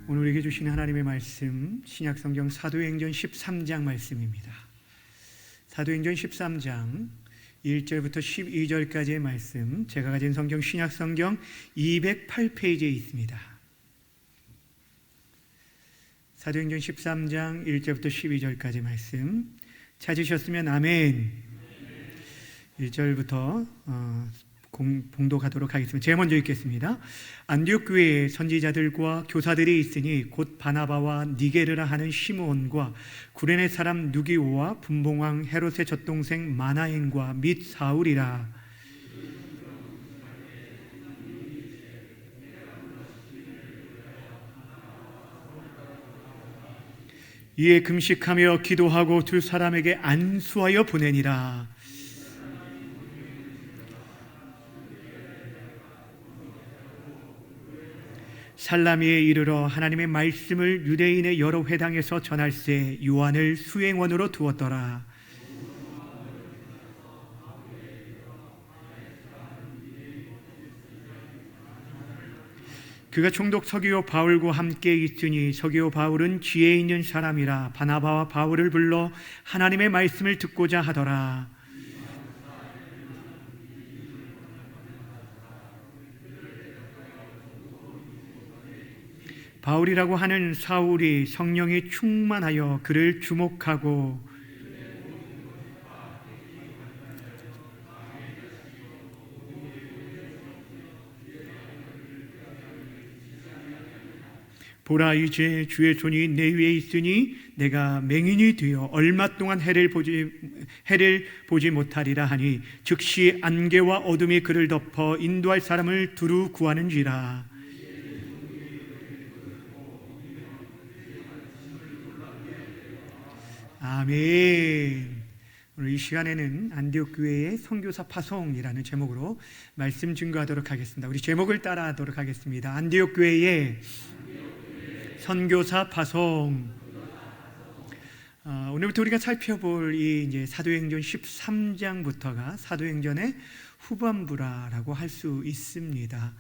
오늘 우리에게 주신 하나님의 말씀, 신약성경 사도행전 13장 말씀입니다. 사도행전 13장 1절부터 12절까지의 말씀, 제가 가진 성경 신약성경 208페이지에 있습니다. 사도행전 13장 1절부터 12절까지 말씀 찾으셨으면 아멘. 1절부터 봉독하도록 하겠습니다. 제가 먼저 읽겠습니다. 안디옥 교회에 선지자들과 교사들이 있으니 곧 바나바와 니게르라 하는 시므온과 구레네 사람 누기오와 분봉왕 헤롯의 젖동생 마나엔과 및 사울이라. 이에 금식하며 기도하고 두 사람에게 안수하여 보내니라. 살라미에 이르러 하나님의 말씀을 유대인의 여러 회당에서 전할세 요한을 수행원으로 두었더라. 그가 총독 서기오 바울과 함께 있으니 서기오 바울은 지혜 있는 사람이라 바나바와 바울을 불러 하나님의 말씀을 듣고자 하더라. 바울이라고 하는 사울이 성령이 충만하여 그를 주목하고 보라, 이제 주의 손이 내 위에 있으니 내가 맹인이 되어 얼마 동안 해를 보지 못하리라 하니 즉시 안개와 어둠이 그를 덮어 인도할 사람을 두루 구하는지라. 아멘. 오늘 이 시간에는 안디옥 교회의 선교사 파송이라는 제목으로 말씀 증거하도록 하겠습니다. 우리 제목을 따라하도록 하겠습니다. 안디옥 교회의 선교사 파송. 오늘부터 우리가 살펴볼 이 이제 사도행전 13장부터가 사도행전의 후반부라고 할 수 있습니다.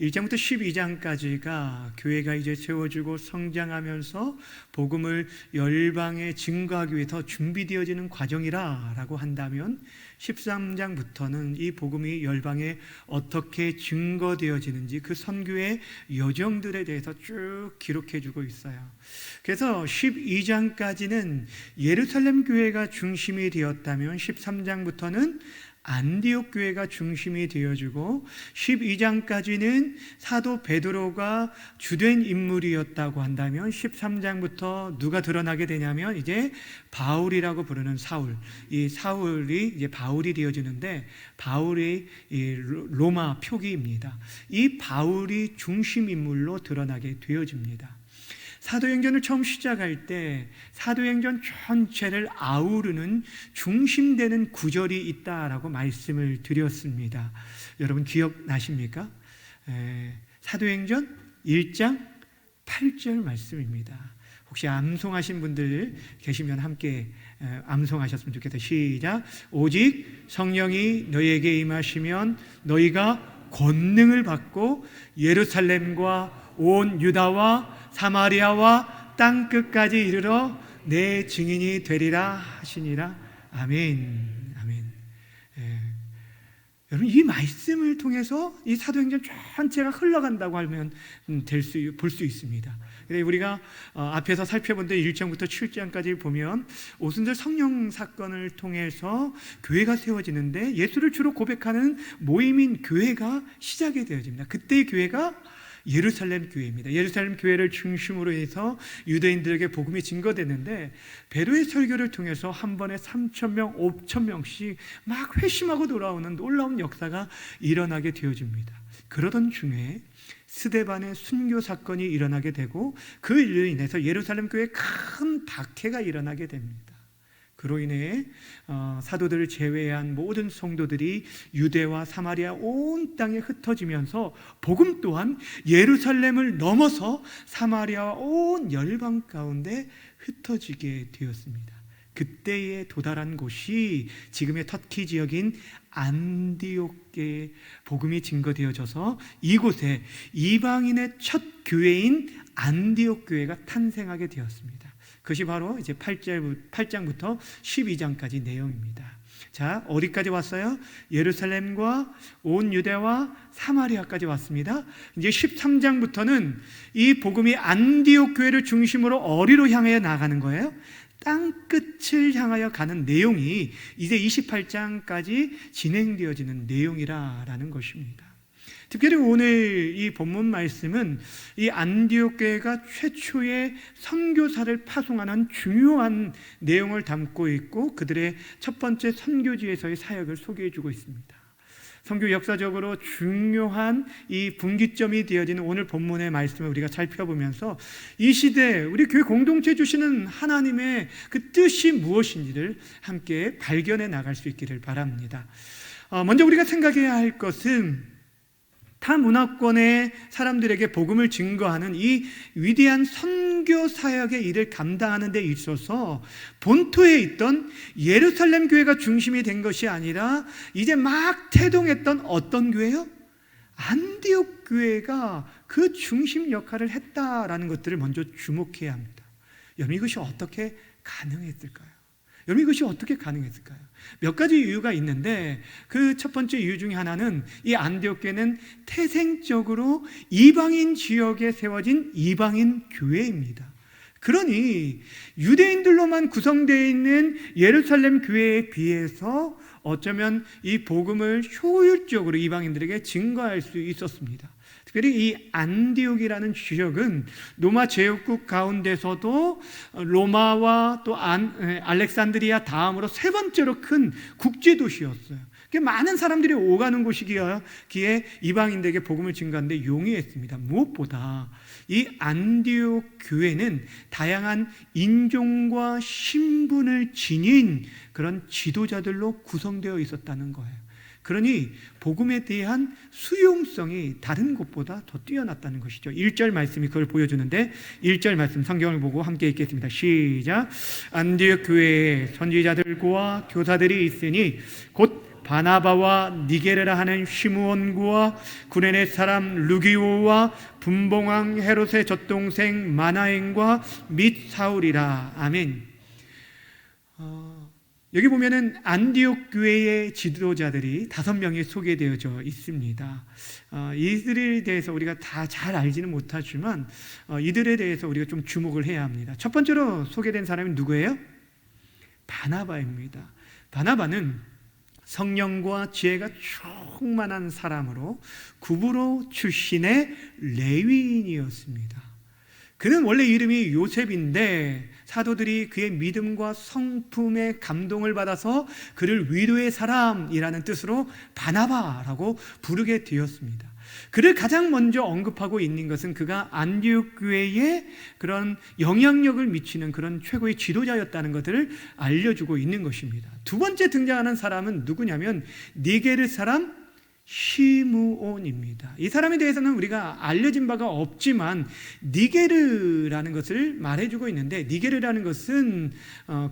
1장부터 12장까지가 교회가 이제 세워지고 성장하면서 복음을 열방에 증거하기 위해서 준비되어지는 과정이라고 한다면 13장부터는 이 복음이 열방에 어떻게 증거되어지는지 그 선교의 여정들에 대해서 쭉 기록해주고 있어요. 그래서 12장까지는 예루살렘 교회가 중심이 되었다면 13장부터는 안디옥 교회가 중심이 되어주고 12장까지는 사도 베드로가 주된 인물이었다고 한다면 13장부터 누가 드러나게 되냐면 이제 바울이라고 부르는 사울, 이 사울이 이제 바울이 되어지는데 바울이 이 로마 표기입니다. 이 바울이 중심 인물로 드러나게 되어집니다. 사도행전을 처음 시작할 때 사도행전 전체를 아우르는 중심되는 구절이 있다라고 말씀을 드렸습니다. 여러분 기억나십니까? 사도행전 1장 8절 말씀입니다. 혹시 암송하신 분들 계시면 함께 암송하셨으면 좋겠다. 시작. 오직 성령이 너희에게 임하시면 너희가 권능을 받고 예루살렘과 온 유다와 사마리아와 땅끝까지 이르러 내 증인이 되리라 하시니라. 아멘. 아멘. 여러분 이 말씀을 통해서 이 사도행전 전체가 흘러간다고 하면 볼 수 있습니다. 우리가 앞에서 살펴본 데 1장부터 7장까지 보면 오순절 성령 사건을 통해서 교회가 세워지는데 예수를 주로 고백하는 모임인 교회가 시작이 되어집니다. 그때의 교회가 예루살렘 교회입니다. 예루살렘 교회를 중심으로 해서 유대인들에게 복음이 증거됐는데 베드로의 설교를 통해서 한 번에 3,000명, 5,000명씩 막 회심하고 돌아오는 놀라운 역사가 일어나게 되어집니다. 그러던 중에 스데반의 순교 사건이 일어나게 되고 그 일로 인해서 예루살렘 교회에 큰 박해가 일어나게 됩니다. 그로 인해 사도들을 제외한 모든 성도들이 유대와 사마리아 온 땅에 흩어지면서 복음 또한 예루살렘을 넘어서 사마리아와 온 열방 가운데 흩어지게 되었습니다. 그때에 도달한 곳이 지금의 터키 지역인 안디옥에 복음이 증거되어져서 이곳에 이방인의 첫 교회인 안디옥 교회가 탄생하게 되었습니다. 그것이 바로 이제 8장부터 12장까지 내용입니다. 자, 어디까지 왔어요? 예루살렘과 온 유대와 사마리아까지 왔습니다. 이제 13장부터는 이 복음이 안디옥 교회를 중심으로 어디로 향해 나가는 거예요? 땅끝을 향하여 가는 내용이 이제 28장까지 진행되어지는 내용이라는 것입니다. 특별히 오늘 이 본문 말씀은 이 안디옥 교회가 최초의 선교사를 파송하는 중요한 내용을 담고 있고 그들의 첫 번째 선교지에서의 사역을 소개해 주고 있습니다. 선교 역사적으로 중요한 이 분기점이 되어지는 오늘 본문의 말씀을 우리가 살펴보면서 이 시대 우리 교회 공동체 주시는 하나님의 그 뜻이 무엇인지를 함께 발견해 나갈 수 있기를 바랍니다. 먼저 우리가 생각해야 할 것은 타 문화권의 사람들에게 복음을 증거하는 이 위대한 선교 사역의 일을 감당하는 데 있어서 본토에 있던 예루살렘 교회가 중심이 된 것이 아니라 이제 막 태동했던 어떤 교회요? 안디옥 교회가 그 중심 역할을 했다라는 것들을 먼저 주목해야 합니다. 여러분, 이것이 어떻게 가능했을까요? 여러분, 이것이 어떻게 가능했을까요? 몇 가지 이유가 있는데 그 첫 번째 이유 중에 하나는 이 안디옥 교회는 태생적으로 이방인 지역에 세워진 이방인 교회입니다. 그러니 유대인들로만 구성되어 있는 예루살렘 교회에 비해서 어쩌면 이 복음을 효율적으로 이방인들에게 증거할 수 있었습니다. 특별히 이 안디옥이라는 지역은 로마 제국국 가운데서도 로마와 또 알렉산드리아 다음으로 세 번째로 큰 국제도시였어요. 많은 사람들이 오가는 곳이기에 이방인들에게 복음을 증거하는데 용이했습니다. 무엇보다 이 안디옥 교회는 다양한 인종과 신분을 지닌 그런 지도자들로 구성되어 있었다는 거예요. 그러니 복음에 대한 수용성이 다른 곳보다 더 뛰어났다는 것이죠. 1절 말씀이 그걸 보여주는데 1절 말씀 성경을 보고 함께 읽겠습니다. 시작. 안디옥 교회에 선지자들과 교사들이 있으니 곧 바나바와 니게르라 하는 시므온과 구레네 사람 루기오와 분봉왕 헤롯의 젖동생 마나엔과 및 사울이라. 아멘. 여기 보면은 안디옥 교회의 지도자들이 5명이 소개되어져 있습니다. 이들에 대해서 우리가 다 잘 알지는 못하지만 이들에 대해서 우리가 좀 주목을 해야 합니다. 첫 번째로 소개된 사람이 누구예요? 바나바입니다. 바나바는 성령과 지혜가 충만한 사람으로 구브로 출신의 레위인이었습니다. 그는 원래 이름이 요셉인데 사도들이 그의 믿음과 성품에 감동을 받아서 그를 위로의 사람이라는 뜻으로 바나바라고 부르게 되었습니다. 그를 가장 먼저 언급하고 있는 것은 그가 안디옥 교회에 그런 영향력을 미치는 그런 최고의 지도자였다는 것을 알려주고 있는 것입니다. 두 번째 등장하는 사람은 누구냐면 니게르 사람 시므온입니다. 이 사람에 대해서는 우리가 알려진 바가 없지만 니게르라는 것을 말해주고 있는데 니게르라는 것은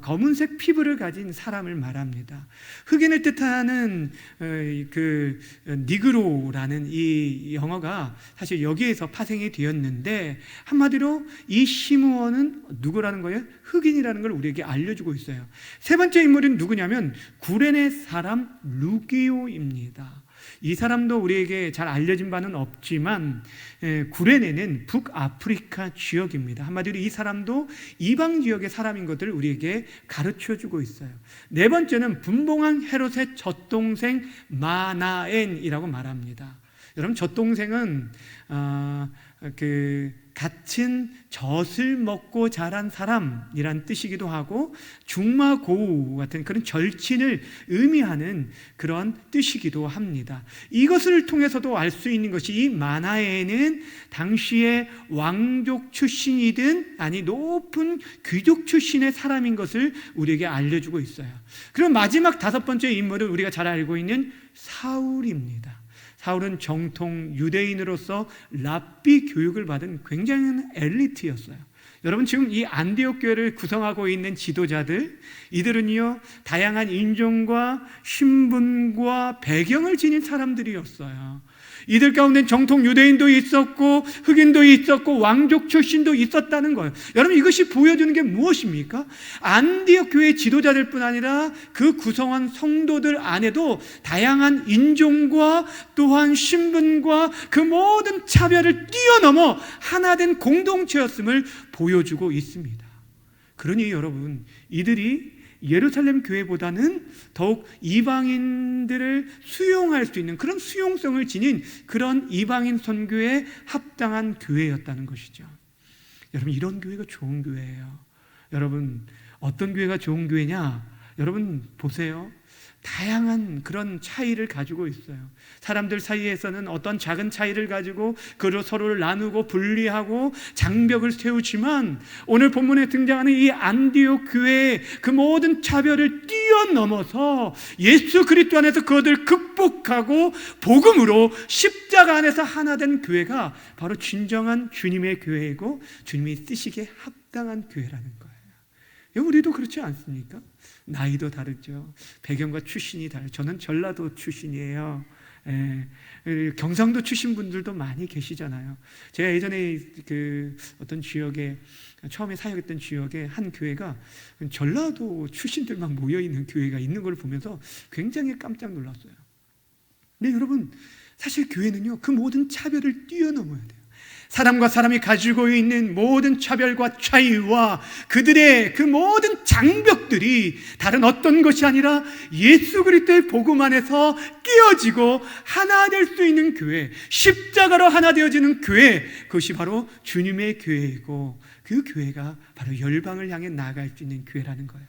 검은색 피부를 가진 사람을 말합니다. 흑인을 뜻하는 그 니그로라는 이 영어가 사실 여기에서 파생이 되었는데 한마디로 이 시므온은 누구라는 거예요? 흑인이라는 걸 우리에게 알려주고 있어요. 세 번째 인물은 누구냐면 구레네 사람 루기오입니다. 이 사람도 우리에게 잘 알려진 바는 없지만 구레네는 북아프리카 지역입니다. 한마디로 이 사람도 이방 지역의 사람인 것을 우리에게 가르쳐주고 있어요. 네 번째는 분봉왕 헤롯의 젖동생 마나엔이라고 말합니다. 여러분, 젖동생은 같은 젖을 먹고 자란 사람이란 뜻이기도 하고 중마고우 같은 그런 절친을 의미하는 그런 뜻이기도 합니다. 이것을 통해서도 알 수 있는 것이 이 마나에는 당시에 왕족 출신이든 아니 높은 귀족 출신의 사람인 것을 우리에게 알려주고 있어요. 그럼 마지막 5번째 인물은 우리가 잘 알고 있는 사울입니다. 사울은 정통 유대인으로서 랍비 교육을 받은 굉장한 엘리트였어요. 여러분, 지금 이 안디옥 교회를 구성하고 있는 지도자들, 이들은요 다양한 인종과 신분과 배경을 지닌 사람들이었어요. 이들 가운데 정통 유대인도 있었고 흑인도 있었고 왕족 출신도 있었다는 거예요. 여러분, 이것이 보여주는 게 무엇입니까? 안디옥 교회 지도자들뿐 아니라 그 구성원 성도들 안에도 다양한 인종과 또한 신분과 그 모든 차별을 뛰어넘어 하나된 공동체였음을 보여주고 있습니다. 그러니 여러분, 이들이 예루살렘 교회보다는 더욱 이방인들을 수용할 수 있는 그런 수용성을 지닌 그런 이방인 선교에 합당한 교회였다는 것이죠. 여러분, 이런 교회가 좋은 교회예요. 여러분, 어떤 교회가 좋은 교회냐? 여러분 보세요. 다양한 그런 차이를 가지고 있어요. 사람들 사이에서는 어떤 작은 차이를 가지고 그를 서로를 나누고 분리하고 장벽을 세우지만, 오늘 본문에 등장하는 이 안디옥 교회의 그 모든 차별을 뛰어넘어서 예수 그리스도 안에서 그것을 극복하고 복음으로 십자가 안에서 하나 된 교회가 바로 진정한 주님의 교회이고 주님이 쓰시기에 합당한 교회라는 거예요. 우리도 그렇지 않습니까? 나이도 다르죠. 배경과 출신이 다르죠. 저는 전라도 출신이에요. 경상도 출신 분들도 많이 계시잖아요. 제가 예전에 그 어떤 지역에, 처음에 사역했던 지역에 한 교회가 전라도 출신들만 모여있는 교회가 있는 걸 보면서 굉장히 깜짝 놀랐어요. 근데 여러분, 사실 교회는요 그 모든 차별을 뛰어넘어야 돼요. 사람과 사람이 가지고 있는 모든 차별과 차이와 그들의 그 모든 장벽들이 다른 어떤 것이 아니라 예수 그리스도의 복음 안에서 끼어지고 하나 될 수 있는 교회, 십자가로 하나 되어지는 교회, 그것이 바로 주님의 교회이고 그 교회가 바로 열방을 향해 나아갈 수 있는 교회라는 거예요.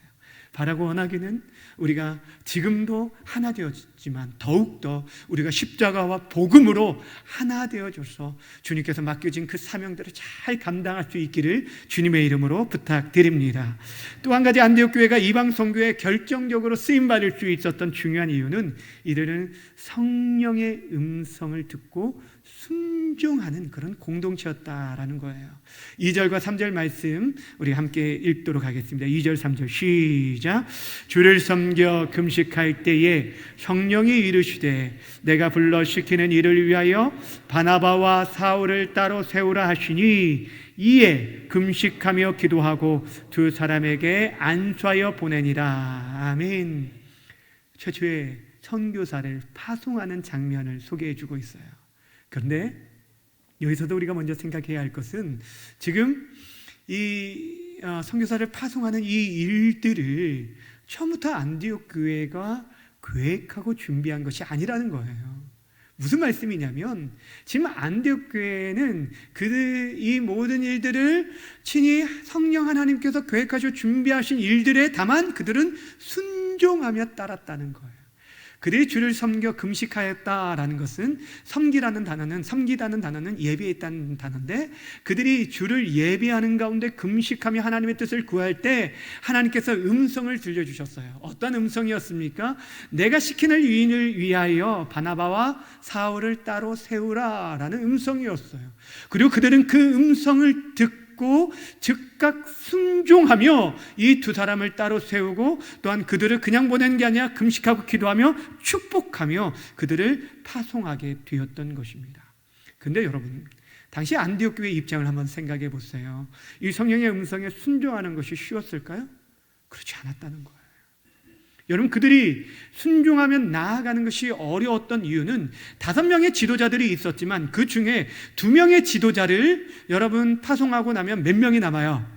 바라고 원하기는 우리가 지금도 하나 되었지만 더욱더 우리가 십자가와 복음으로 하나 되어줘서 주님께서 맡겨진 그 사명들을 잘 감당할 수 있기를 주님의 이름으로 부탁드립니다. 또 한 가지, 안디옥 교회가 이방 선교에 결정적으로 쓰임받을 수 있었던 중요한 이유는 이들은 성령의 음성을 듣고 순종하는 그런 공동체였다라는 거예요. 2절과 3절 말씀 우리 함께 읽도록 하겠습니다. 2절 3절 시작. 주를 섬겨 금식할 때에 성령이 이르시되 내가 불러 시키는 일을 위하여 바나바와 사울을 따로 세우라 하시니 이에 금식하며 기도하고 두 사람에게 안수하여 보내니라. 아멘. 최초의 선교사를 파송하는 장면을 소개해 주고 있어요. 그런데 여기서도 우리가 먼저 생각해야 할 것은 지금 이 선교사를 파송하는 이 일들을 처음부터 안디옥 교회가 계획하고 준비한 것이 아니라는 거예요. 무슨 말씀이냐면, 지금 안디옥 교회는 이 모든 일들을 친히 성령 하나님께서 계획하시고 준비하신 일들에 다만 그들은 순종하며 따랐다는 거예요. 그들이 주를 섬겨 금식하였다라는 것은, 섬기다는 단어는 예배했다는 단어인데, 그들이 주를 예배하는 가운데 금식하며 하나님의 뜻을 구할 때 하나님께서 음성을 들려주셨어요. 어떤 음성이었습니까? 내가 시키는 일을 위하여 바나바와 사울을 따로 세우라라는 음성이었어요. 그리고 그들은 그 음성을 듣고 즉각 순종하며 이 두 사람을 따로 세우고, 또한 그들을 그냥 보낸 게 아니라 금식하고 기도하며 축복하며 그들을 파송하게 되었던 것입니다. 그런데 여러분, 당시 안디옥 교회의 입장을 한번 생각해 보세요. 이 성령의 음성에 순종하는 것이 쉬웠을까요? 그렇지 않았다는 거예요. 여러분, 그들이 순종하며 나아가는 것이 어려웠던 이유는 5명의 지도자들이 있었지만 그 중에 2명의 지도자를 여러분 파송하고 나면 몇 명이 남아요?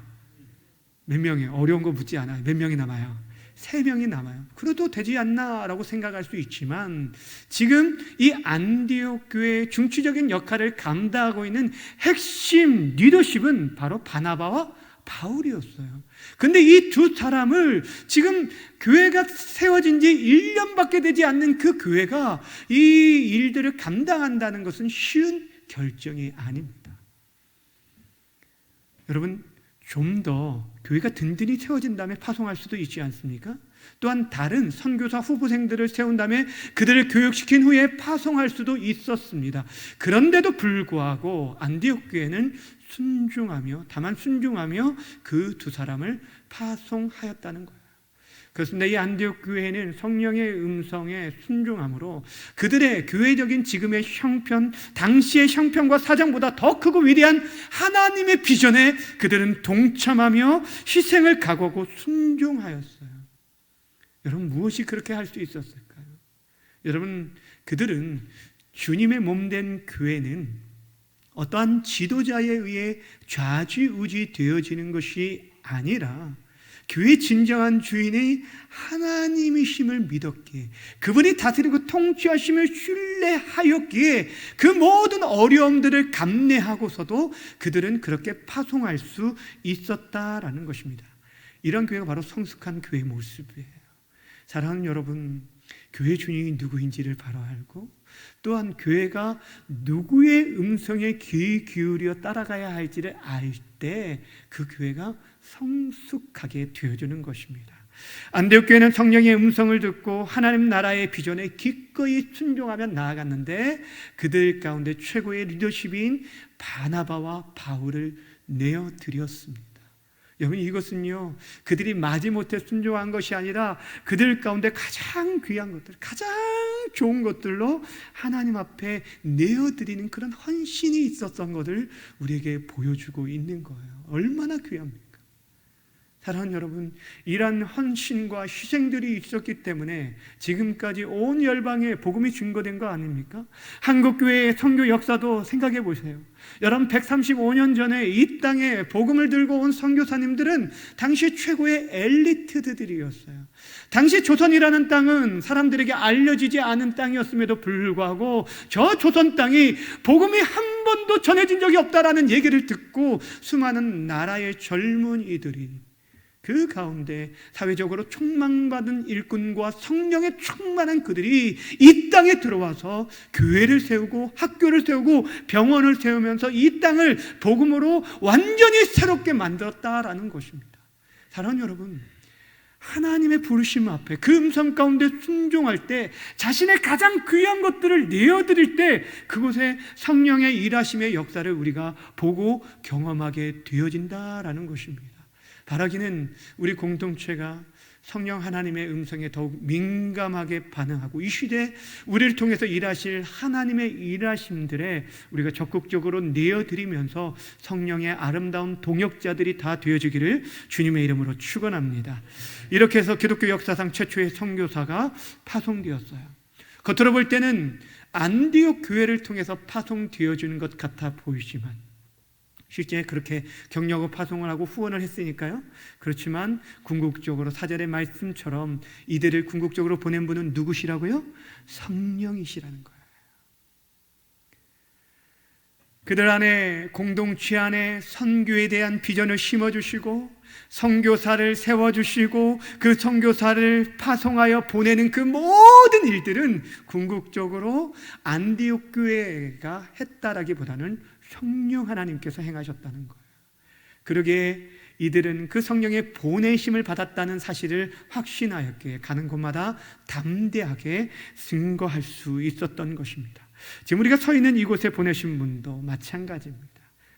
몇 명이에요? 어려운 거 묻지 않아요. 몇 명이 남아요? 3명이 남아요. 그래도 되지 않나라고 생각할 수 있지만, 지금 이 안디옥 교회의 중추적인 역할을 감당하고 있는 핵심 리더십은 바로 바나바와 바울이었어요. 근데 이 두 사람을 지금 교회가 세워진 지 1년밖에 되지 않는 그 교회가 이 일들을 감당한다는 것은 쉬운 결정이 아닙니다. 여러분, 좀 더 교회가 든든히 세워진 다음에 파송할 수도 있지 않습니까? 또한 다른 선교사 후보생들을 세운 다음에 그들을 교육시킨 후에 파송할 수도 있었습니다. 그런데도 불구하고 안디옥 교회는 다만 순종하며 그 두 사람을 파송하였다는 거예요. 그렇습니다. 이 안디옥 교회는 성령의 음성에 순종함으로 그들의 교회적인 지금의 형편, 당시의 형편과 사정보다 더 크고 위대한 하나님의 비전에 그들은 동참하며 희생을 각오하고 순종하였어요. 여러분, 무엇이 그렇게 할 수 있었을까요? 여러분, 그들은 주님의 몸된 교회는 어떠한 지도자에 의해 좌지우지 되어지는 것이 아니라 교회의 진정한 주인이 하나님이심을 믿었기에, 그분이 다스리고 통치하심을 신뢰하였기에 그 모든 어려움들을 감내하고서도 그들은 그렇게 파송할 수 있었다라는 것입니다. 이런 교회가 바로 성숙한 교회의 모습이에요. 사랑하는 여러분, 교회 주인이 누구인지를 바로 알고 또한 교회가 누구의 음성에 귀 기울여 따라가야 할지를 알 때 그 교회가 성숙하게 되어주는 것입니다. 안디옥 교회는 성령의 음성을 듣고 하나님 나라의 비전에 기꺼이 순종하며 나아갔는데 그들 가운데 최고의 리더십인 바나바와 바울을 내어드렸습니다. 여러분, 이것은요, 그들이 마지못해 순종한 것이 아니라 그들 가운데 가장 귀한 것들, 가장 좋은 것들로 하나님 앞에 내어드리는 그런 헌신이 있었던 것을 우리에게 보여주고 있는 거예요. 얼마나 귀합니까? 사랑하는 여러분, 이러한 헌신과 희생들이 있었기 때문에 지금까지 온 열방에 복음이 증거된 거 아닙니까? 한국교회의 선교 역사도 생각해 보세요. 여러분, 135년 전에 이 땅에 복음을 들고 온 선교사님들은 당시 최고의 엘리트들이었어요. 당시 조선이라는 땅은 사람들에게 알려지지 않은 땅이었음에도 불구하고 저 조선 땅이 복음이 한 번도 전해진 적이 없다라는 얘기를 듣고 수많은 나라의 젊은이들이 그 가운데 사회적으로 촉망받은 일꾼과 성령에 충만한 그들이 이 땅에 들어와서 교회를 세우고 학교를 세우고 병원을 세우면서 이 땅을 복음으로 완전히 새롭게 만들었다라는 것입니다. 사랑하는 여러분, 하나님의 부르심 앞에 그 음성 가운데 순종할 때 자신의 가장 귀한 것들을 내어드릴 때 그곳에 성령의 일하심의 역사를 우리가 보고 경험하게 되어진다라는 것입니다. 바라기는 우리 공동체가 성령 하나님의 음성에 더욱 민감하게 반응하고 이 시대에 우리를 통해서 일하실 하나님의 일하심들에 우리가 적극적으로 내어드리면서 성령의 아름다운 동역자들이 다 되어지기를 주님의 이름으로 축원합니다. 이렇게 해서 기독교 역사상 최초의 선교사가 파송되었어요. 겉으로 볼 때는 안디옥 교회를 통해서 파송되어지는 것 같아 보이지만 실제 그렇게 격려하고 파송을 하고 후원을 했으니까요. 그렇지만 궁극적으로 사절의 말씀처럼 이들을 궁극적으로 보낸 분은 누구시라고요? 성령이시라는 거예요. 그들 안에, 공동체 안에 선교에 대한 비전을 심어주시고 선교사를 세워주시고 그 선교사를 파송하여 보내는 그 모든 일들은 궁극적으로 안디옥 교회가 했다라기보다는 성령 하나님께서 행하셨다는 거예요. 그러기에 이들은 그 성령의 보내심을 받았다는 사실을 확신하였기에 가는 곳마다 담대하게 증거할 수 있었던 것입니다. 지금 우리가 서 있는 이곳에 보내신 분도 마찬가지입니다.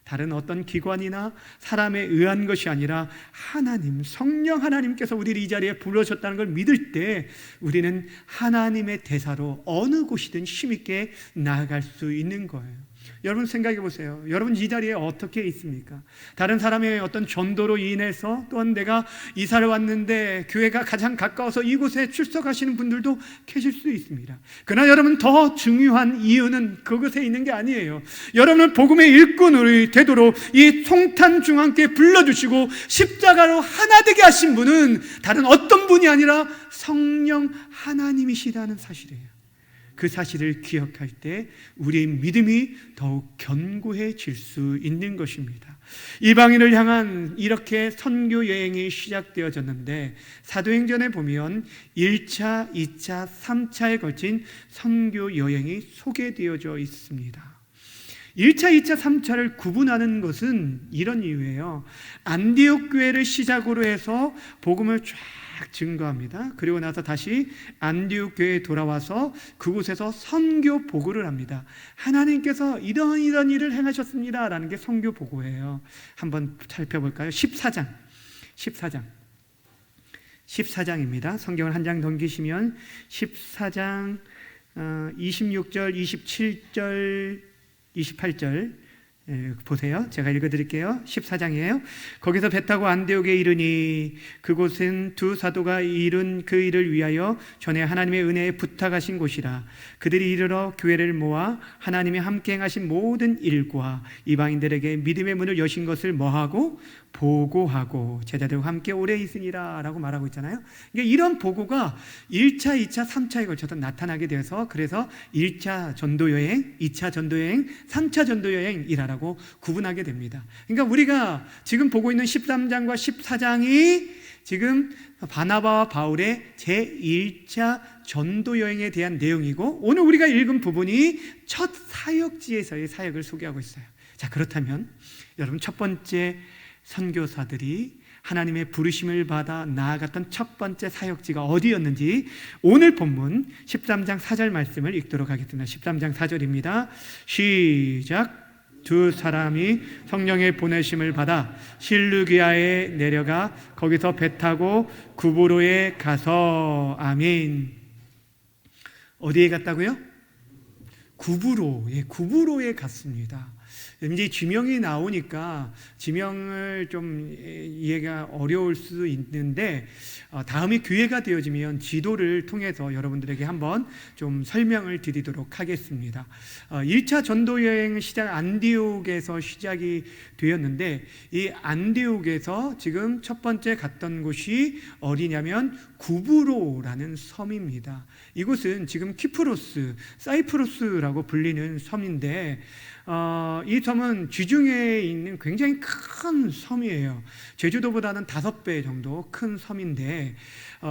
다른 어떤 기관이나 사람에 의한 것이 아니라 하나님, 성령 하나님께서 우리를 이 자리에 부르셨다는 걸 믿을 때 우리는 하나님의 대사로 어느 곳이든 힘있게 나아갈 수 있는 거예요. 여러분 생각해 보세요. 여러분 이 자리에 어떻게 있습니까? 다른 사람의 어떤 전도로 인해서 또한 내가 이사를 왔는데 교회가 가장 가까워서 이곳에 출석하시는 분들도 계실 수 있습니다. 그러나 여러분 더 중요한 이유는 그곳에 있는 게 아니에요. 여러분은 복음의 일꾼이 되도록 이 송탄중앙교회 불러주시고 십자가로 하나 되게 하신 분은 다른 어떤 분이 아니라 성령 하나님이시라는 사실이에요. 그 사실을 기억할 때 우리의 믿음이 더욱 견고해질 수 있는 것입니다. 이방인을 향한 이렇게 선교 여행이 시작되어졌는데 사도행전에 보면 1차, 2차, 3차에 걸친 선교 여행이 소개되어져 있습니다. 1차, 2차, 3차를 구분하는 것은 이런 이유예요. 안디옥 교회를 시작으로 해서 복음을 쫙 증거합니다. 그리고 나서 다시 안디옥 교회에 돌아와서 그곳에서 선교 보고를 합니다. 하나님께서 이런 일을 행하셨습니다 라는 게 선교 보고예요. 한번 살펴볼까요? 14장입니다. 성경을 한 장 넘기시면 14장 26절, 27절, 28절 보세요. 제가 읽어드릴게요. 14장이에요. 거기서 배 타고 안디옥에 이르니 그곳은 두 사도가 이룬 그 일을 위하여 전에 하나님의 은혜에 부탁하신 곳이라. 그들이 이르러 교회를 모아 하나님이 함께 행하신 모든 일과 이방인들에게 믿음의 문을 여신 것을 뭐하고? 보고하고 제자들과 함께 오래 있으니라 라고 말하고 있잖아요. 그러니까 이런 보고가 1차, 2차, 3차에 걸쳐서 나타나게 되어서 그래서 1차 전도여행, 2차 전도여행, 3차 전도여행이라고 구분하게 됩니다. 그러니까 우리가 지금 보고 있는 13장과 14장이 지금 바나바와 바울의 제1차 전도여행에 대한 내용이고 오늘 우리가 읽은 부분이 첫 사역지에서의 사역을 소개하고 있어요. 자, 그렇다면 여러분 첫 번째 선교사들이 하나님의 부르심을 받아 나아갔던 첫 번째 사역지가 어디였는지 오늘 본문 13장 4절 말씀을 읽도록 하겠습니다. 13장 4절입니다. 시작. 두 사람이 성령의 보내심을 받아 실루기아에 내려가 거기서 배 타고 구브로에 가서 아멘. 어디에 갔다고요? 구브로에 갔습니다. 이제 지명이 나오니까 지명을 좀 이해가 어려울 수 있는데 다음에 기회가 되어지면 지도를 통해서 여러분들에게 한번 좀 설명을 드리도록 하겠습니다. 1차 전도여행 시작 안디옥에서 시작이 되었는데 이 안디옥에서 지금 첫 번째 갔던 곳이 어디냐면 구브로라는 섬입니다. 이곳은 지금 키프로스, 사이프러스라고 불리는 섬인데 이 섬은 지중해에 있는 굉장히 큰 섬이에요. 제주도보다는 5배 정도 큰 섬인데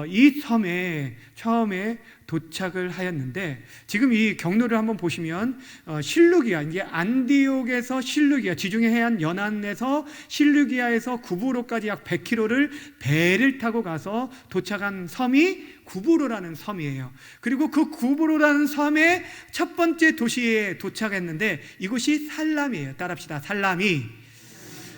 이 섬에 처음에 도착을 하였는데 지금 이 경로를 한번 보시면 실루기아, 이게 안디옥에서 실루기아, 지중해 해안 연안에서 실루기아에서 구브로까지 약 100km를 배를 타고 가서 도착한 섬이 구브로라는 섬이에요. 그리고 그 구브로라는 섬의 첫 번째 도시에 도착했는데 이곳이 살라미예요. 따라합시다. 살라미.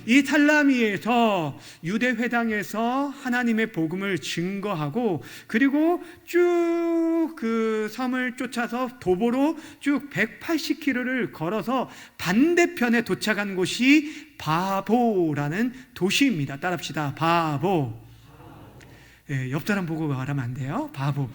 이 살라미에서 유대 회당에서 하나님의 복음을 증거하고 그리고 쭉 그 섬을 쫓아서 도보로 쭉 180km를 걸어서 반대편에 도착한 곳이 바보라는 도시입니다. 따라합시다. 바보. 옆 사람 보고 말하면 안 돼요. 바보.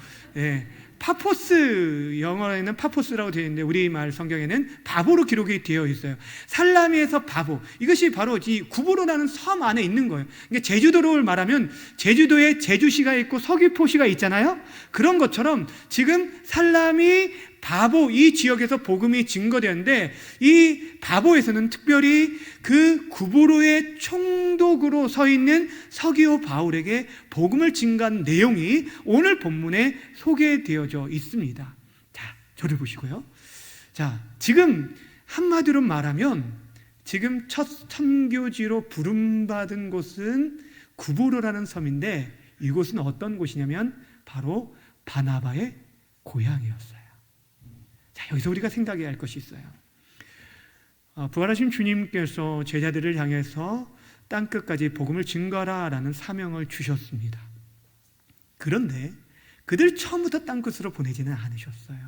파포스, 영어에는 파포스라고 되어 있는데 우리말 성경에는 바보로 기록이 되어 있어요. 살라미에서 바보, 이것이 바로 이 구브로라는 섬 안에 있는 거예요. 그러니까 제주도를 말하면 제주도에 제주시가 있고 서귀포시가 있잖아요. 그런 것처럼 지금 살라미, 바보 이 지역에서 복음이 증거되었는데 이 바보에서는 특별히 그 구브로의 총독으로 서 있는 서기오 바울에게 복음을 증거한 내용이 오늘 본문에 소개되어져 있습니다. 자, 저를 보시고요. 자, 지금 한마디로 말하면 지금 첫 선교지로 부름받은 곳은 구브로라는 섬인데 이곳은 어떤 곳이냐면 바로 바나바의 고향이었어요. 자, 여기서 우리가 생각해야 할 것이 있어요. 부활하신 주님께서 제자들을 향해서 땅끝까지 복음을 증거하라라는 사명을 주셨습니다. 그런데 그들 처음부터 땅끝으로 보내지는 않으셨어요.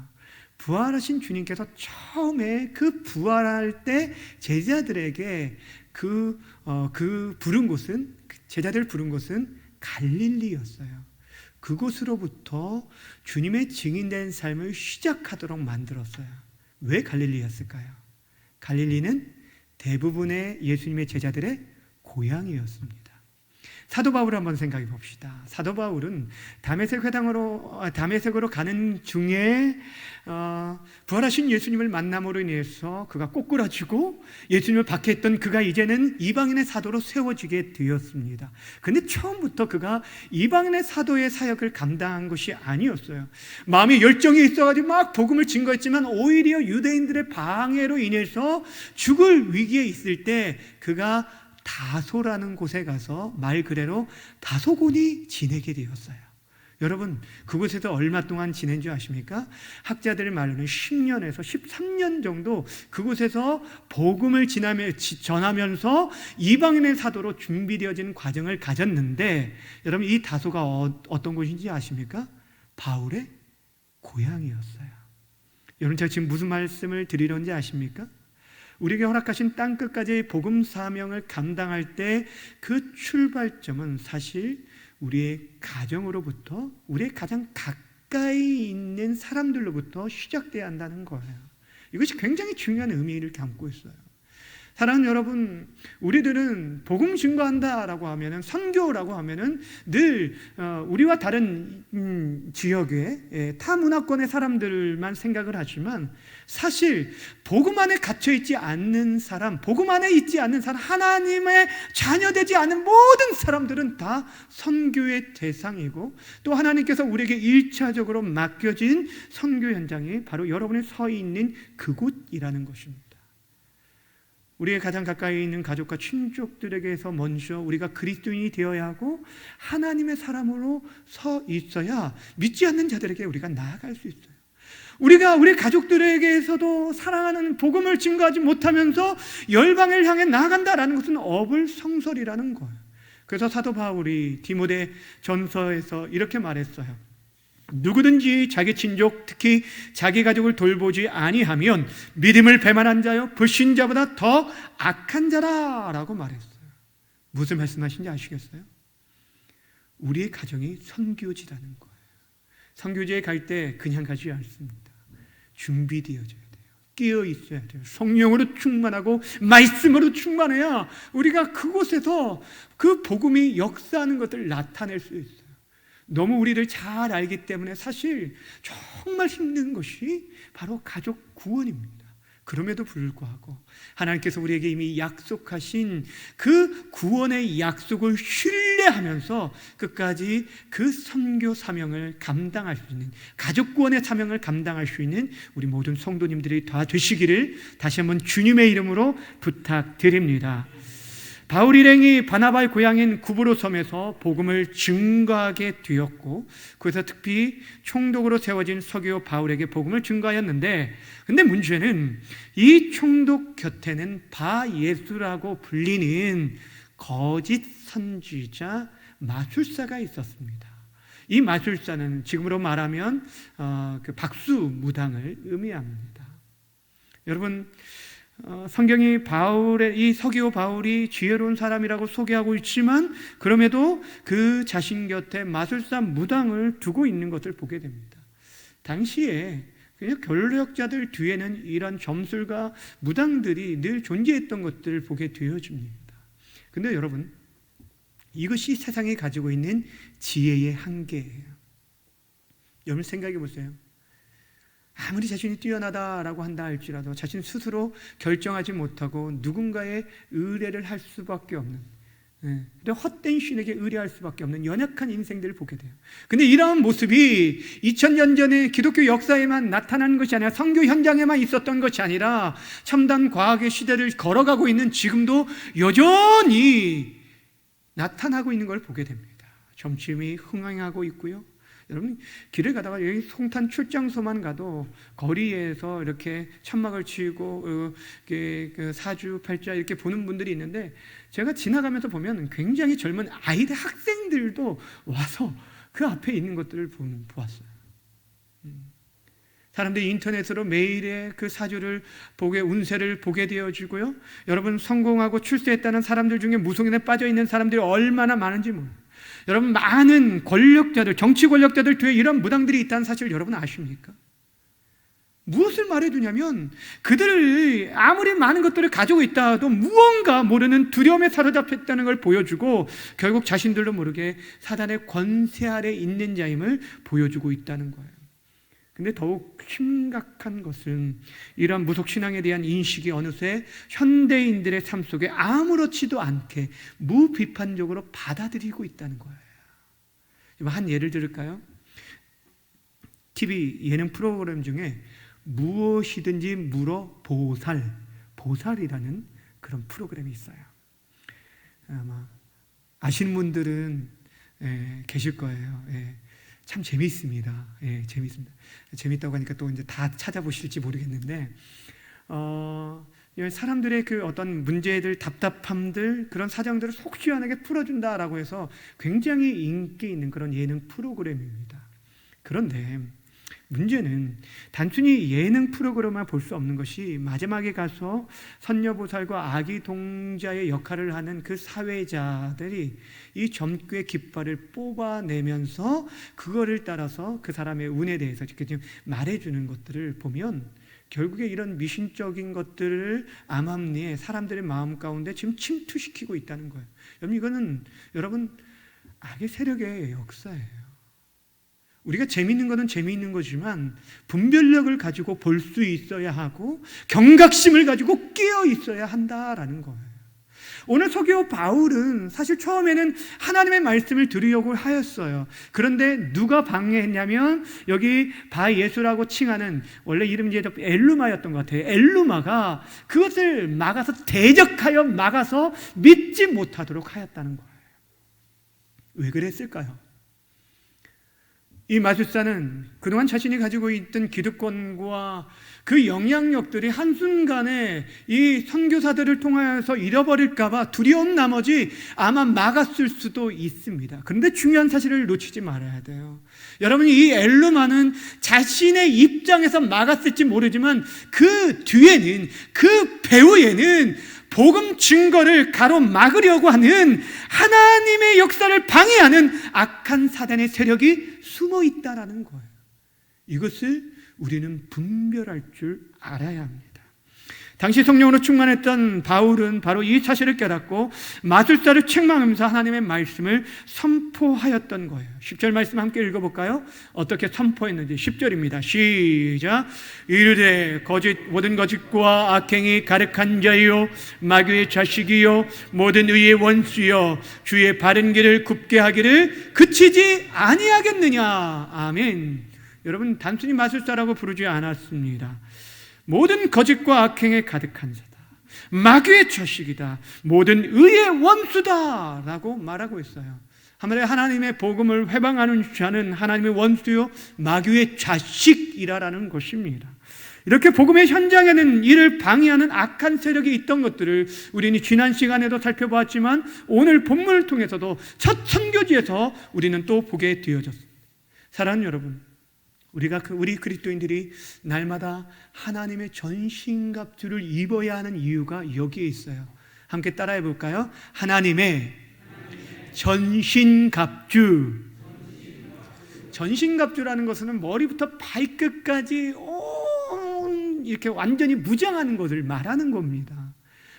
부활하신 주님께서 처음에 그 부활할 때 제자들에게 부른 곳은, 제자들을 부른 곳은 갈릴리였어요. 그곳으로부터 주님의 증인된 삶을 시작하도록 만들었어요. 왜 갈릴리였을까요? 갈릴리는 대부분의 예수님의 제자들의 고향이었습니다. 사도 바울을 한번 생각해 봅시다. 사도 바울은 다메섹으로 가는 중에 부활하신 예수님을 만남으로 인해서 그가 꼬꾸라지고 예수님을 박해했던 그가 이제는 이방인의 사도로 세워지게 되었습니다. 그런데 처음부터 그가 이방인의 사도의 사역을 감당한 것이 아니었어요. 마음에 열정이 있어가지고 막 복음을 증거했지만 오히려 유대인들의 방해로 인해서 죽을 위기에 있을 때 그가 다소라는 곳에 가서 말 그대로 다소곤이 지내게 되었어요. 여러분, 그곳에서 얼마 동안 지낸 줄 아십니까? 학자들 말로는 10년에서 13년 정도 그곳에서 복음을 전하면서 이방인의 사도로 준비되어진 과정을 가졌는데, 여러분, 이 다소가 어떤 곳인지 아십니까? 바울의 고향이었어요. 여러분, 제가 지금 무슨 말씀을 드리려는지 아십니까? 우리에게 허락하신 땅끝까지 복음 사명을 감당할 때 그 출발점은 사실 우리의 가정으로부터, 우리의 가장 가까이 있는 사람들로부터 시작돼야 한다는 거예요. 이것이 굉장히 중요한 의미를 담고 있어요. 사랑하는 여러분, 우리들은 복음 증거한다라고 하면은, 선교라고 하면은 늘 우리와 다른 지역의 타 문화권의 사람들만 생각을 하지만, 사실 복음 안에 갇혀 있지 않는 사람, 복음 안에 있지 않는 사람, 하나님의 자녀되지 않은 모든 사람들은 다 선교의 대상이고, 또 하나님께서 우리에게 1차적으로 맡겨진 선교 현장이 바로 여러분이 서 있는 그곳이라는 것입니다. 우리의 가장 가까이 있는 가족과 친족들에게서 먼저 우리가 그리스도인이 되어야 하고 하나님의 사람으로 서 있어야 믿지 않는 자들에게 우리가 나아갈 수 있어요. 우리가 우리 가족들에게서도 사랑하는 복음을 증거하지 못하면서 열방을 향해 나아간다라는 것은 어불성설이라는 거예요. 그래서 사도 바울이 디모데 전서에서 이렇게 말했어요. 누구든지 자기 친족, 특히 자기 가족을 돌보지 아니하면 믿음을 배반한 자요 불신자보다 더 악한 자라라고 말했어요. 무슨 말씀하신지 아시겠어요? 우리의 가정이 선교지라는 거예요. 선교지에 갈 때 그냥 가지 않습니다. 준비되어져야 돼요. 깨어 있어야 돼요. 성령으로 충만하고 말씀으로 충만해야 우리가 그곳에서 그 복음이 역사하는 것을 나타낼 수 있어요. 너무 우리를 잘 알기 때문에 사실 정말 힘든 것이 바로 가족 구원입니다. 그럼에도 불구하고 하나님께서 우리에게 이미 약속하신 그 구원의 약속을 신뢰하면서 끝까지 그 선교 사명을 감당할 수 있는, 가족 구원의 사명을 감당할 수 있는 우리 모든 성도님들이 다 되시기를 다시 한번 주님의 이름으로 부탁드립니다. 바울 일행이 바나바의 고향인 구브로 섬에서 복음을 증거하게 되었고, 그래서 특히 총독으로 세워진 서기오 바울에게 복음을 증거하였는데, 근데 문제는 이 총독 곁에는 바예수라고 불리는 거짓 선지자 마술사가 있었습니다. 이 마술사는 지금으로 말하면 그 박수 무당을 의미합니다. 여러분, 성경이 이 서기오 바울이 지혜로운 사람이라고 소개하고 있지만 그럼에도 그 자신 곁에 마술사 무당을 두고 있는 것을 보게 됩니다. 당시에 그냥 권력자들 뒤에는 이런 점술가 무당들이 늘 존재했던 것들을 보게 되어집니다. 그런데 여러분, 이것이 세상이 가지고 있는 지혜의 한계예요. 여러분 생각해 보세요. 아무리 자신이 뛰어나다라고 한다 할지라도 자신 스스로 결정하지 못하고 누군가의 의뢰를 할 수밖에 없는, 헛된 신에게 의뢰할 수밖에 없는 연약한 인생들을 보게 돼요. 근데 이러한 모습이 2000년 전에 기독교 역사에만 나타난 것이 아니라 선교 현장에만 있었던 것이 아니라 첨단 과학의 시대를 걸어가고 있는 지금도 여전히 나타나고 있는 걸 보게 됩니다. 점침이 흥행하고 있고요. 여러분, 길을 가다가 여기 송탄 출장소만 가도 거리에서 이렇게 천막을 치고 사주팔자 이렇게 보는 분들이 있는데, 제가 지나가면서 보면 굉장히 젊은 아이들, 학생들도 와서 그 앞에 있는 것들을 보았어요. 사람들이 인터넷으로 매일의 그 사주를 보게, 운세를 보게 되어지고요. 여러분, 성공하고 출세했다는 사람들 중에 무속인에 빠져 있는 사람들이 얼마나 많은지 몰라요. 여러분, 많은 권력자들, 정치 권력자들 뒤에 이런 무당들이 있다는 사실을 여러분 아십니까? 무엇을 말해주냐면 그들을 아무리 많은 것들을 가지고 있다 해도 무언가 모르는 두려움에 사로잡혔다는 걸 보여주고 결국 자신들도 모르게 사단의 권세 아래 있는 자임을 보여주고 있다는 거예요. 근데 더욱 심각한 것은 이러한 무속신앙에 대한 인식이 어느새 현대인들의 삶 속에 아무렇지도 않게 무비판적으로 받아들이고 있다는 거예요. 한 예를 들을까요? TV 예능 프로그램 중에 무엇이든지 물어 보살이라는 그런 프로그램이 있어요. 아마 아시는 분들은 계실 거예요. 참 재미있습니다. 재미있습니다. 재밌다고 하니까 또 이제 다 찾아보실지 모르겠는데, 사람들의 그 어떤 문제들, 답답함들, 그런 사정들을 속 시원하게 풀어준다라고 해서 굉장히 인기 있는 그런 예능 프로그램입니다. 그런데 문제는 단순히 예능 프로그램만 볼 수 없는 것이 마지막에 가서 선녀보살과 아기 동자의 역할을 하는 그 사회자들이 이 점괘 깃발을 뽑아내면서 그거를 따라서 그 사람의 운에 대해서 지금 말해주는 것들을 보면 결국에 이런 미신적인 것들을 암암리에 사람들의 마음 가운데 지금 침투시키고 있다는 거예요. 이거는 여러분 악의 세력의 역사예요. 우리가 재미있는 것은 재미있는 거지만 분별력을 가지고 볼 수 있어야 하고 경각심을 가지고 깨어 있어야 한다라는 거예요. 오늘 서기오 바울은 사실 처음에는 하나님의 말씀을 들으려고 하였어요. 그런데 누가 방해했냐면 여기 바예수라고 칭하는 원래 이름이 엘루마였던 것 같아요. 엘루마가 그것을 막아서 대적하여 막아서 믿지 못하도록 하였다는 거예요. 왜 그랬을까요? 이 마술사는 그동안 자신이 가지고 있던 기득권과 그 영향력들이 한순간에 이 선교사들을 통하여서 잃어버릴까봐 두려운 나머지 아마 막았을 수도 있습니다. 그런데 중요한 사실을 놓치지 말아야 돼요. 여러분, 이 엘루마는 자신의 입장에서 막았을지 모르지만 그 뒤에는, 그 배후에는 복음 증거를 가로막으려고 하는 하나님의 역사를 방해하는 악한 사단의 세력이 숨어 있다라는 거예요. 이것을 우리는 분별할 줄 알아야 합니다. 당시 성령으로 충만했던 바울은 바로 이 사실을 깨닫고 마술사를 책망하면서 하나님의 말씀을 선포하였던 거예요. 10절 말씀 함께 읽어볼까요? 어떻게 선포했는지. 10절입니다. 시작. 이르되 모든 거짓과 악행이 가득한 자요 마귀의 자식이요 모든 의의 원수요 주의 바른 길을 굽게 하기를 그치지 아니하겠느냐. 아멘. 여러분, 단순히 마술사라고 부르지 않았습니다. 모든 거짓과 악행에 가득한 자다, 마귀의 자식이다, 모든 의의 원수다 라고 말하고 있어요. 한마디로 하나님의 복음을 회방하는 자는 하나님의 원수요 마귀의 자식이라는 것입니다. 이렇게 복음의 현장에는 이를 방해하는 악한 세력이 있던 것들을 우리는 지난 시간에도 살펴보았지만 오늘 본문을 통해서도 첫 선교지에서 우리는 또 보게 되어졌습니다. 사랑하는 여러분, 우리 그리스도인들이 날마다 하나님의 전신갑주를 입어야 하는 이유가 여기에 있어요. 함께 따라해 볼까요? 하나님의 전신갑주. 전신갑주라는 것은 머리부터 발끝까지 이렇게 완전히 무장하는 것을 말하는 겁니다.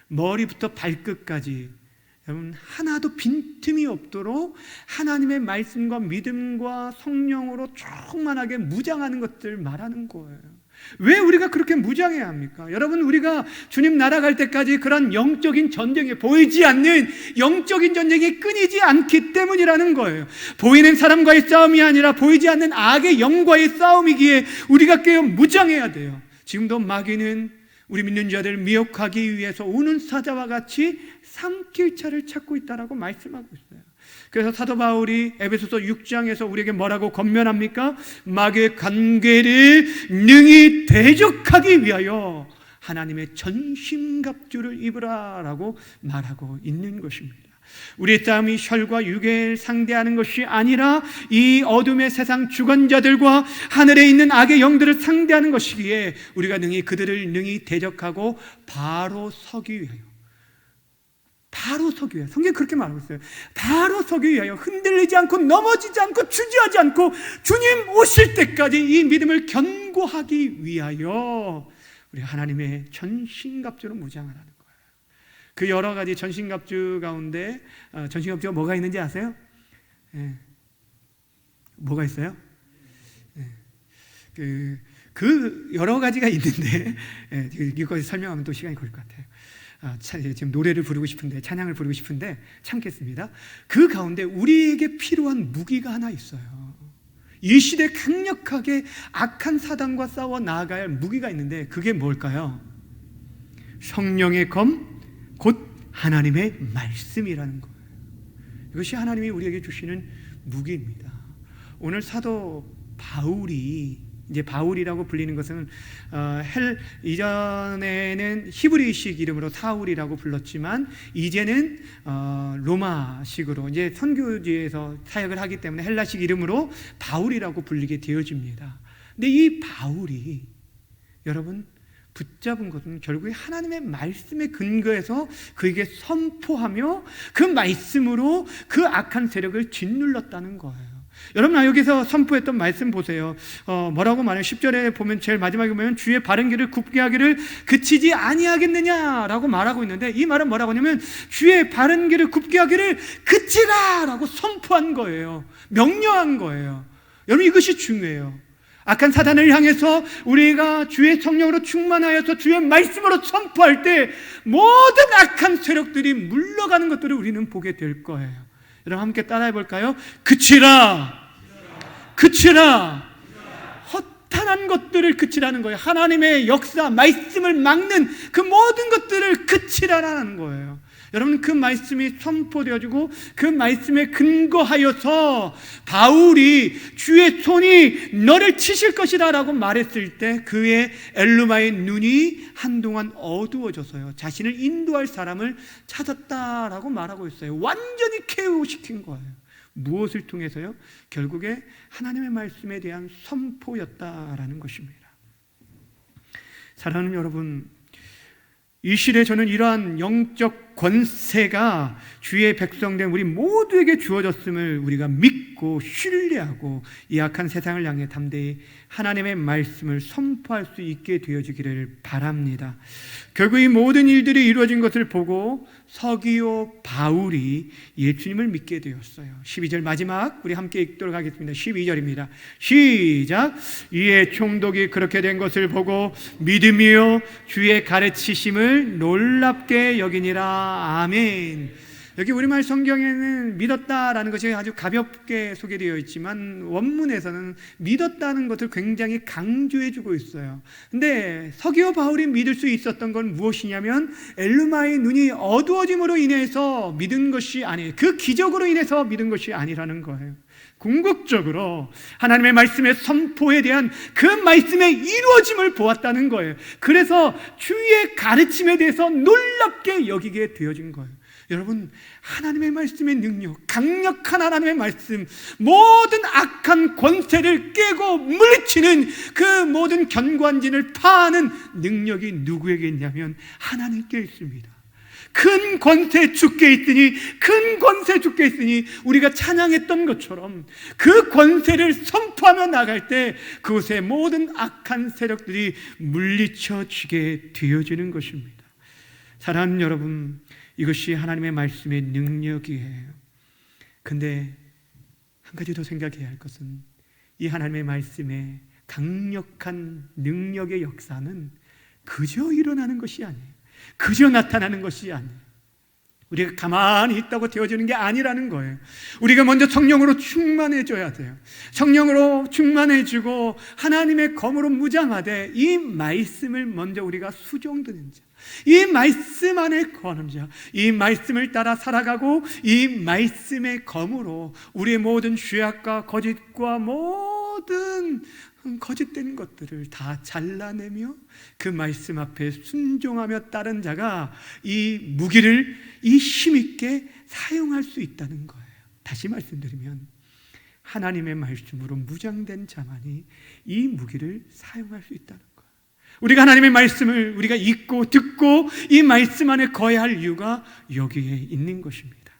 머리부터 발끝까지 여러분, 하나도 빈틈이 없도록 하나님의 말씀과 믿음과 성령으로 충만하게 무장하는 것들 말하는 거예요. 왜 우리가 그렇게 무장해야 합니까? 여러분, 우리가 주님 나라 갈 때까지 그런 영적인 전쟁에 보이지 않는 영적인 전쟁이 끊이지 않기 때문이라는 거예요. 보이는 사람과의 싸움이 아니라 보이지 않는 악의 영과의 싸움이기에 우리가 깨어 무장해야 돼요. 지금도 마귀는 우리 믿는 자들을 미혹하기 위해서 우는 사자와 같이 삼킬 차를 찾고 있다라고 말씀하고 있어요. 그래서 사도 바울이 에베소서 6장에서 우리에게 뭐라고 권면합니까? 마귀의 관계를 능히 대적하기 위하여 하나님의 전신갑주를 입으라라고 말하고 있는 것입니다. 우리의 싸움이 혈과 육을 상대하는 것이 아니라 이 어둠의 세상 주관자들과 하늘에 있는 악의 영들을 상대하는 것이기에 우리가 그들을 능히 대적하고 바로 서기 위하여 성경이 그렇게 말하고 있어요. 바로 서기 위하여 흔들리지 않고 넘어지지 않고 주저하지 않고 주님 오실 때까지 이 믿음을 견고히 견고하기 위하여 우리 하나님의 전신갑주로 무장하라는 거예요. 그 여러 가지 전신갑주 가운데 전신갑주가 뭐가 있는지 아세요? 뭐가 있어요? 그 여러 가지가 있는데 이것까지 설명하면 또 시간이 걸릴 것 같아요. 지금 노래를 부르고 싶은데, 찬양을 부르고 싶은데 참겠습니다. 그 가운데 우리에게 필요한 무기가 하나 있어요. 이 시대에 강력하게 악한 사단과 싸워 나아가야 할 무기가 있는데 그게 뭘까요? 성령의 검, 곧 하나님의 말씀이라는 거예요. 이것이 하나님이 우리에게 주시는 무기입니다. 오늘 사도 바울이, 이제 바울이라고 불리는 것은 이전에는 히브리식 이름으로 사울이라고 불렀지만 이제는 로마식으로 이제 선교지에서 사역을 하기 때문에 헬라식 이름으로 바울이라고 불리게 되어집니다. 근데 이 바울이 여러분 붙잡은 것은 결국에 하나님의 말씀에 근거해서 그에게 선포하며 그 말씀으로 그 악한 세력을 짓눌렀다는 거예요. 여러분 여기서 선포했던 말씀 보세요. 뭐라고 말해요? 10절에 보면 제일 마지막에 보면 주의 바른 길을 굽게 하기를 그치지 아니하겠느냐라고 말하고 있는데 이 말은 뭐라고 하냐면 주의 바른 길을 굽게 하기를 그치라라고 선포한 거예요. 명령한 거예요. 여러분 이것이 중요해요. 악한 사단을 향해서 우리가 주의 성령으로 충만하여서 주의 말씀으로 선포할 때 모든 악한 세력들이 물러가는 것들을 우리는 보게 될 거예요. 여러분 함께 따라해 볼까요? 그치라, 그치라. 허탄한 것들을 그치라는 거예요. 하나님의 역사, 말씀을 막는 그 모든 것들을 그치라라는 거예요. 여러분 그 말씀이 선포되어지고 그 말씀에 근거하여서 바울이 주의 손이 너를 치실 것이다 라고 말했을 때 그의 엘루마의 눈이 한동안 어두워져서요 자신을 인도할 사람을 찾았다라고 말하고 있어요. 완전히 KO시킨 거예요. 무엇을 통해서요? 결국에 하나님의 말씀에 대한 선포였다라는 것입니다. 사랑하는 여러분, 이 시대에 저는 이러한 영적 권세가 주의 백성된 우리 모두에게 주어졌음을 우리가 믿고 신뢰하고 이 악한 세상을 향해 담대히 하나님의 말씀을 선포할 수 있게 되어지기를 바랍니다. 결국 이 모든 일들이 이루어진 것을 보고 서기오 바울이 예수님을 믿게 되었어요. 12절 마지막 우리 함께 읽도록 하겠습니다. 12절입니다. 시작. 이에 총독이 그렇게 된 것을 보고 믿음이요 주의 가르치심을 놀랍게 여기니라. 아멘. 여기 우리말 성경에는 믿었다라는 것이 아주 가볍게 소개되어 있지만 원문에서는 믿었다는 것을 굉장히 강조해주고 있어요. 근데 서기오 바울이 믿을 수 있었던 건 무엇이냐면 엘루마의 눈이 어두워짐으로 인해서 믿은 것이 아니에요. 그 기적으로 인해서 믿은 것이 아니라는 거예요. 궁극적으로 하나님의 말씀의 선포에 대한 그 말씀의 이루어짐을 보았다는 거예요. 그래서 주의 가르침에 대해서 놀랍게 여기게 되어진 거예요. 여러분 하나님의 말씀의 능력, 강력한 하나님의 말씀, 모든 악한 권세를 깨고 물리치는 그 모든 견고한진을 파하는 능력이 누구에게 있냐면 하나님께 있습니다. 큰 권세 주께 있으니, 큰 권세 주께 있으니 우리가 찬양했던 것처럼 그 권세를 선포하며 나갈 때 그곳의 모든 악한 세력들이 물리쳐지게 되어지는 것입니다. 사랑하는 여러분, 이것이 하나님의 말씀의 능력이에요. 근데 한 가지 더 생각해야 할 것은 이 하나님의 말씀의 강력한 능력의 역사는 그저 일어나는 것이 아니에요. 그저 나타나는 것이 아니에요. 우리가 가만히 있다고 되어지는 게 아니라는 거예요. 우리가 먼저 성령으로 충만해져야 돼요. 성령으로 충만해지고 하나님의 검으로 무장하되 이 말씀을 먼저 우리가 수종드는 자, 이 말씀 안에 거하는 자, 이 말씀을 따라 살아가고 이 말씀의 검으로 우리의 모든 죄악과 거짓과 모든 거짓된 것들을 다 잘라내며 그 말씀 앞에 순종하며 따른 자가 이 무기를 이 힘있게 사용할 수 있다는 거예요. 다시 말씀드리면 하나님의 말씀으로 무장된 자만이 이 무기를 사용할 수 있다는 거예요. 우리가 하나님의 말씀을 우리가 읽고 듣고 이 말씀 안에 거해야 할 이유가 여기에 있는 것입니다.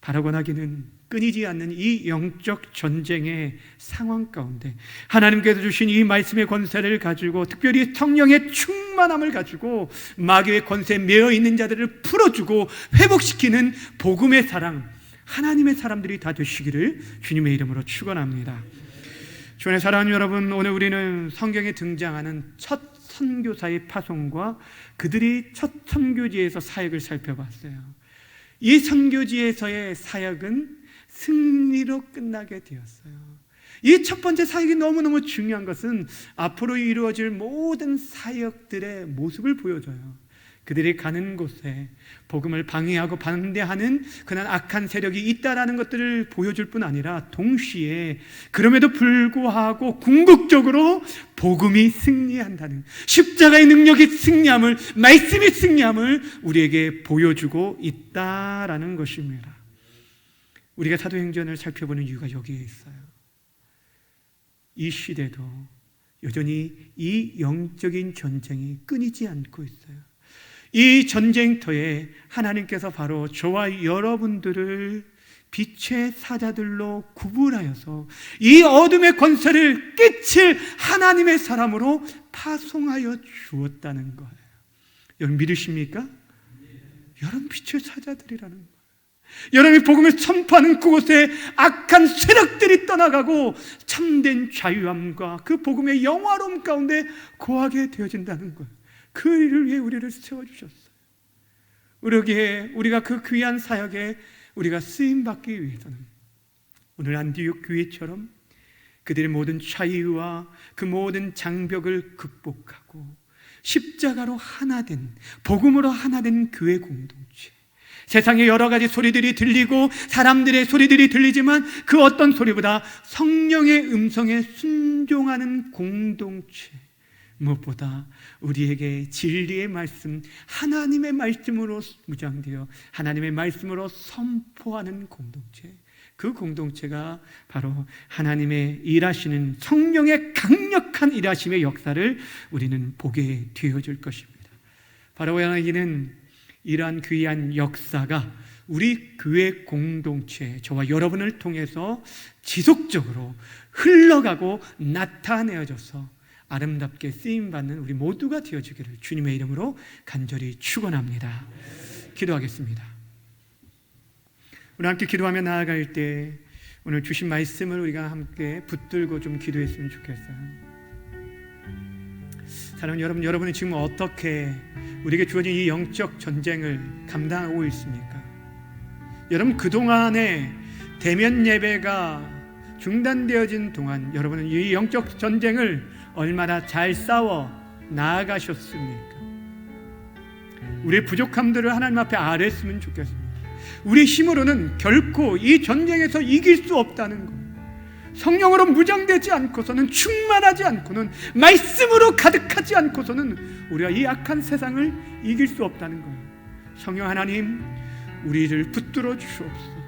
바라고 나기는 끊이지 않는 이 영적 전쟁의 상황 가운데 하나님께서 주신 이 말씀의 권세를 가지고, 특별히 성령의 충만함을 가지고 마귀의 권세에 매여 있는 자들을 풀어주고 회복시키는 복음의 사랑, 하나님의 사람들이 다 되시기를 주님의 이름으로 축원합니다. 주님의 사랑하는 여러분, 오늘 우리는 성경에 등장하는 첫 선교사의 파송과 그들이 첫 선교지에서 사역을 살펴봤어요. 이 선교지에서의 사역은 승리로 끝나게 되었어요. 이 첫 번째 사역이 너무너무 중요한 것은 앞으로 이루어질 모든 사역들의 모습을 보여줘요. 그들이 가는 곳에 복음을 방해하고 반대하는 그런 악한 세력이 있다라는 것들을 보여줄 뿐 아니라 동시에 그럼에도 불구하고 궁극적으로 복음이 승리한다는, 십자가의 능력이 승리함을, 말씀이 승리함을 우리에게 보여주고 있다라는 것입니다. 우리가 사도행전을 살펴보는 이유가 여기에 있어요. 이 시대도 여전히 이 영적인 전쟁이 끊이지 않고 있어요. 이 전쟁터에 하나님께서 바로 저와 여러분들을 빛의 사자들로 구분하여서 이 어둠의 권세를 끼칠 하나님의 사람으로 파송하여 주었다는 거예요. 여러분 믿으십니까? 여러분 빛의 사자들이라는 거예요. 여러분이 복음을 선포하는 그곳에 악한 세력들이 떠나가고 참된 자유함과 그 복음의 영화로움 가운데 거하게 되어진다는 거예요. 그 일을 위해 우리를 세워주셨어요. 우리가 그 귀한 사역에 우리가 쓰임받기 위해서는 오늘 안디옥 교회처럼 그들의 모든 차이와 그 모든 장벽을 극복하고 십자가로 하나된, 복음으로 하나된 교회 공동체, 세상에 여러 가지 소리들이 들리고 사람들의 소리들이 들리지만 그 어떤 소리보다 성령의 음성에 순종하는 공동체, 무엇보다 우리에게 진리의 말씀, 하나님의 말씀으로 무장되어 하나님의 말씀으로 선포하는 공동체, 그 공동체가 바로 하나님의 일하시는 성령의 강력한 일하심의 역사를 우리는 보게 되어질 것입니다. 바로 여기는 이러한 귀한 역사가 우리 교회 공동체, 저와 여러분을 통해서 지속적으로 흘러가고 나타내어져서 아름답게 쓰임받는 우리 모두가 되어지기를 주님의 이름으로 간절히 축원합니다. 기도하겠습니다. 우리 함께 기도하며 나아갈 때 오늘 주신 말씀을 우리가 함께 붙들고 좀 기도했으면 좋겠어요. 사랑하는 여러분, 여러분이 지금 어떻게 우리에게 주어진 이 영적 전쟁을 감당하고 있습니까? 여러분, 그동안에 대면 예배가 중단되어진 동안 여러분은 이 영적 전쟁을 얼마나 잘 싸워 나아가셨습니까? 우리의 부족함들을 하나님 앞에 아뢰었으면 좋겠습니다. 우리 힘으로는 결코 이 전쟁에서 이길 수 없다는 것, 성령으로 무장되지 않고서는, 충만하지 않고는, 말씀으로 가득하지 않고서는 우리가 이 악한 세상을 이길 수 없다는 거예요. 성령 하나님, 우리를 붙들어 주옵소서.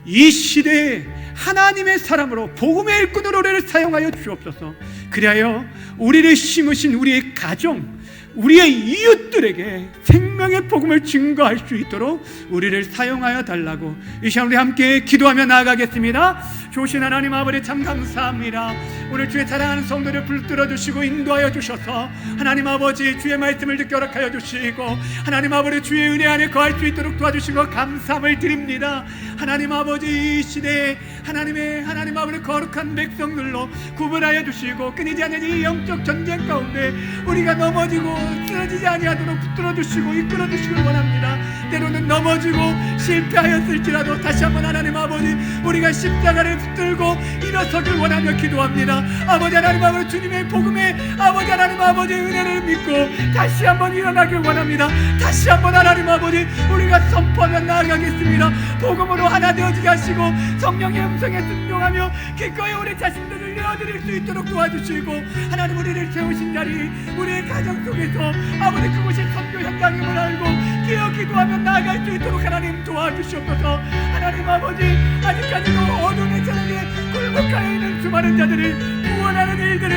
이 시대에 하나님의 사람으로 복음의 일꾼으로 우리를 사용하여 주옵소서. 그리하여 우리를 심으신 우리의 가정, 우리의 이웃들에게 생명의 복음을 증거할 수 있도록 우리를 사용하여 달라고 이 시간 우리 함께 기도하며 나아가겠습니다. 좋으신 하나님 아버지, 참 감사합니다. 오늘 주의 사랑하는 성도를 붙들어 주시고 인도하여 주셔서 하나님 아버지 주의 말씀을 듣게 허락하여 주시고 하나님 아버지 주의 은혜 안에 거할 수 있도록 도와주시고 감사함을 드립니다. 하나님 아버지, 이 시대에 하나님 아버지 거룩한 백성들로 구분하여 주시고 끊이지 않는 이 영적 전쟁 가운데 우리가 넘어지고 쓰러지지 아니하도록 붙들어 주시고 이끌어 주시길 원합니다. 때로는 넘어지고 실패하였을지라도 다시 한번 하나님 아버지 우리가 십자가를 붙들고 일어서길 원하며 기도합니다. 아버지 하나님 아버지, 주님의 복음에 아버지 하나님 아버지 은혜를 믿고 다시 한번 일어나길 원합니다. 다시 한번 하나님 아버지 우리가 선포하며 나아가겠습니다. 복음으로 하나 되어지게 하시고 성령의 음성에 순종하며 기꺼이 우리 자신들을 내어드릴 수 있도록 도와주시고 하나님 우리를 세우신 자리, 우리의 가정 속에서 아버지 그곳이 선교 현장임을 알고 기어 기도하며 나아갈 수 있도록 하나님 도와주시옵소서. 하나님 아버지, 아직까지도 어둠의 저녁에 굴복하여 있는 수많은 자들을 구원하는 일 일들을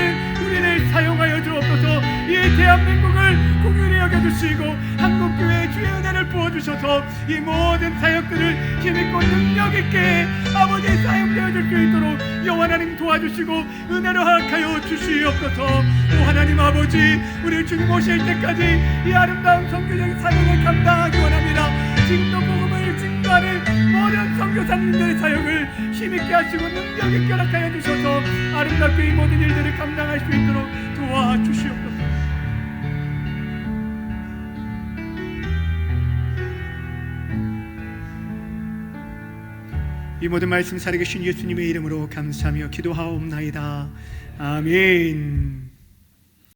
우리를 사용하여 주옵소서. 이 대한민국을 공유히 여겨주시고 한국교회의 주의 은혜를 부어주셔서 이 모든 사역들을 힘있고 능력있게 아버지 사용되어 줄 수 있도록 여호와 하나님 도와주시고 은혜로 허락하여 주시옵소서. 오 하나님 아버지, 우리 주님 오실 때까지 이 아름다운 선교적인 사역을 감당하기 원합니다. 지금도 복음을 증거하는 모든 선교사님들의 사역을 힘있게 하시고 능력있게 허락하여 주셔서 아름답게 이 모든 일들을 감당할 수 있도록 도와주시옵소서. 이 모든 말씀 살아계신 예수님의 이름으로 감사하며 기도하옵나이다. 아멘.